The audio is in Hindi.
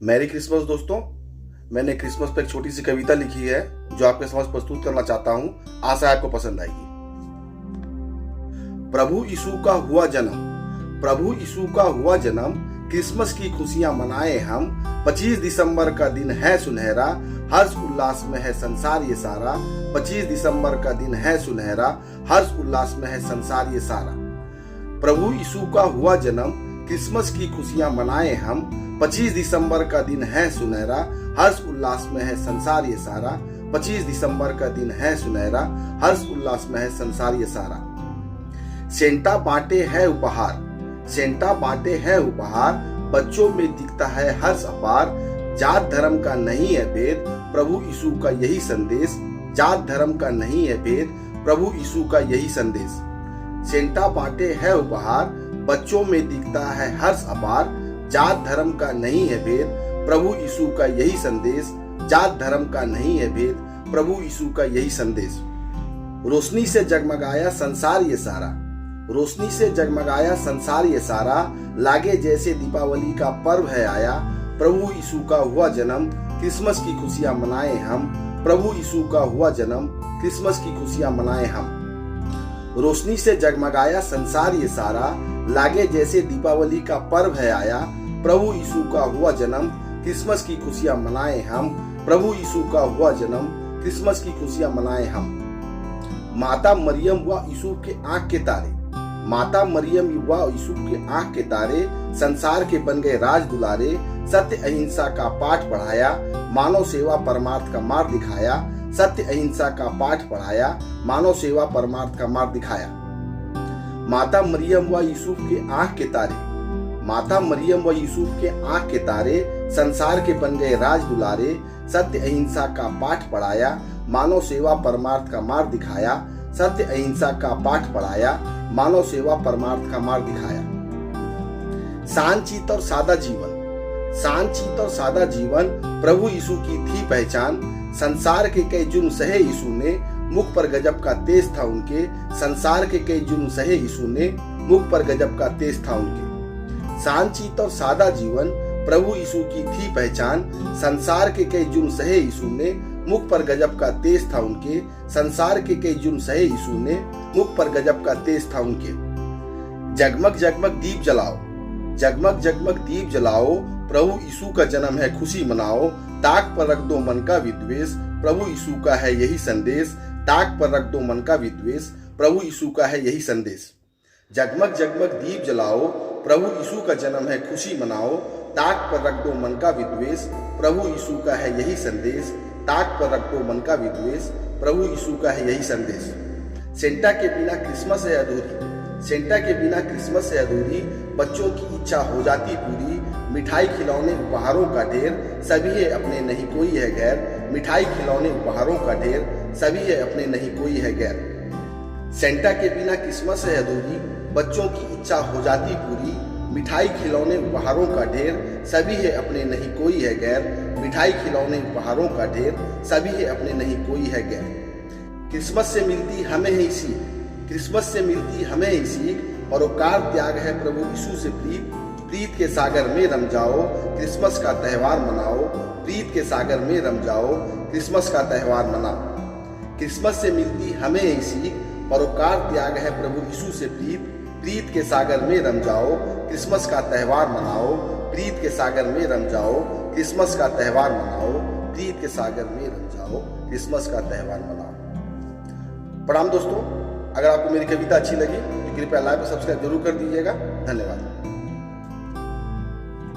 मैरी क्रिसमस दोस्तों। मैंने क्रिसमस पर एक छोटी सी कविता लिखी है जो आपके समक्ष प्रस्तुत करना चाहता हूं। आशा है आपको पसंद आएगी। प्रभु यीशु का हुआ जन्म, प्रभु यीशु का हुआ जन्म, क्रिसमस की खुशियां मनाए हम। 25 दिसंबर का दिन है सुनहरा, हर्ष उल्लास में है संसार ये सारा। 25 दिसंबर का दिन है सुनहरा, हर्ष उल्लास में है संसार ये सारा। प्रभु यीशु का हुआ जन्म, क्रिसमस की खुशियां मनाए हम। 25 दिसंबर का दिन है सुनहरा, हर्ष उल्लास में है संसार ये सारा। 25 दिसंबर का दिन है सुनहरा, हर्ष उल्लास में है संसार ये सारा। सेंटा बांटे है उपहार, सेंटा बांटे है उपहार, बच्चों में दिखता है हर्ष अपार। जात धर्म का नहीं है भेद, प्रभु यीशु का यही संदेश। जात धर्म का नहीं है भेद, प्रभु यीशु का यही संदेश। सेंटा बांटे है उपहार, बच्चों में दिखता है हर्ष अपार। जात धर्म का नहीं है भेद, प्रभु यीशु का यही संदेश। जात धर्म का नहीं है भेद, प्रभु यीशु का यही संदेश। रोशनी से जगमगाया संसार ये सारा, रोशनी से जगमगाया संसार ये सारा। लागे जैसे दीपावली का पर्व है आया। प्रभु यीशु का हुआ जन्म, क्रिसमस की खुशियां मनाए हम। प्रभु यीशु का हुआ जन्म, क्रिसमस की खुशियां मनाए हम। रोशनी से जगमगाया संसार ये सारा, लागे जैसे दीपावली का पर्व है आया। प्रभु यीशु का हुआ जन्म, क्रिसमस की खुशियां मनाए हम। प्रभु यीशु का हुआ जन्म, क्रिसमस की खुशियां मनाए हम। माता मरियम व यूसुफ के आंख के तारे, माता मरियम व यूसुफ के आंख के तारे, संसार के बन गए राज दुलारे। सत्य अहिंसा का पाठ पढ़ाया, मानव सेवा परमार्थ का मार्ग दिखाया। सत्य अहिंसा का पाठ पढ़ाया, मानव सेवा परमार्थ का मार्ग दिखाया। माता मरियम व यूसुफ के आंख के तारे, माता मरियम व यूसुफ के आंख के तारे, संसार के बन गए राज दुलारे। सत्य अहिंसा का पाठ पढ़ाया, मानव सेवा परमार्थ का मार्ग दिखाया। सत्य अहिंसा का पाठ पढ़ाया, मानव सेवा परमार्थ का मार्ग दिखाया। शांतचित्त और सादा जीवन, शांतचित्त और सादा जीवन, प्रभु यीशु की थी पहचान। संसार के कई जुर्म सहे यीशु ने, मुख पर गजब का तेज था उनके। संसार के कई जुर्म सहे यीशु ने, मुख पर गजब का तेज था उनके। शांतचित्त और सादा जीवन, प्रभु यीशु की थी पहचान। संसार के कई जुर्म सहे यीशु ने, मुख पर गजब का तेज था उनके। संसार के कई जुर्म सहे यीशु ने, मुख पर गजब का तेज था उनके। जगमग जगमग दीप जलाओ, जगमग जगमग दीप जलाओ, प्रभु यीशु का जन्म है खुशी मनाओ। ताक पर रख दो मन का विद्वेष, प्रभु यीशु का है यही संदेश। ताक पर रख दो मन का विद्वेष, प्रभु यीशु का है यही संदेश। जगमग जगमग दीप जलाओ, प्रभु यीशु का जन्म है खुशी मनाओ। ताक पर रख दो मन का विद्वेष, प्रभु यीशु का है यही संदेश। ताक पर रख दो मन का विद्वेष, प्रभु यीशु का है यही संदेश। सेंटा के बिना क्रिसमस है अधूरी, सेंटा के बिना क्रिसमस है अधूरी। बच्चों की इच्छा हो जाती पूरी, मिठाई खिलौने उपहारों का ढेर। सभी है अपने नहीं कोई है गैर, मिठाई खिलौने उपहारों का ढेर। सभी है अपने नहीं कोई है गैर। सेंटा के बिना क्रिसमस है अधूरी, बच्चों की इच्छा हो जाती पूरी। मिठाई खिलौने उपहारों का ढेर, सभी है अपने नहीं कोई है गैर। मिठाई खिलौने उपहारों का ढेर, सभी है अपने नहीं कोई है गैर। क्रिसमस से मिलती हमें ही सीख, क्रिसमस से मिलती हमें ही सीख। परोपकार त्याग है प्रभु यीशु से प्रीत, प्रीत के सागर में रम जाओ। क्रिसमस का त्योहार मनाओ, प्रीत के सागर में रम जाओ। क्रिसमस का त्योहार मनाओ। क्रिसमस से मिलती हमें ही सीख, परोपकार त्याग है प्रभु यीशु से प्रीत, प्रीत के सागर में रम जाओ। क्रिसमस का त्योहार मनाओ, प्रीत के सागर में रम जाओ। क्रिसमस का त्योहार मनाओ, प्रीत के सागर में रम जाओ। क्रिसमस का त्योहार मनाओ। प्रणाम दोस्तों, अगर आपको मेरी कविता अच्छी लगी तो कृपया लाइक और सब्सक्राइब जरूर कर दीजिएगा। धन्यवाद।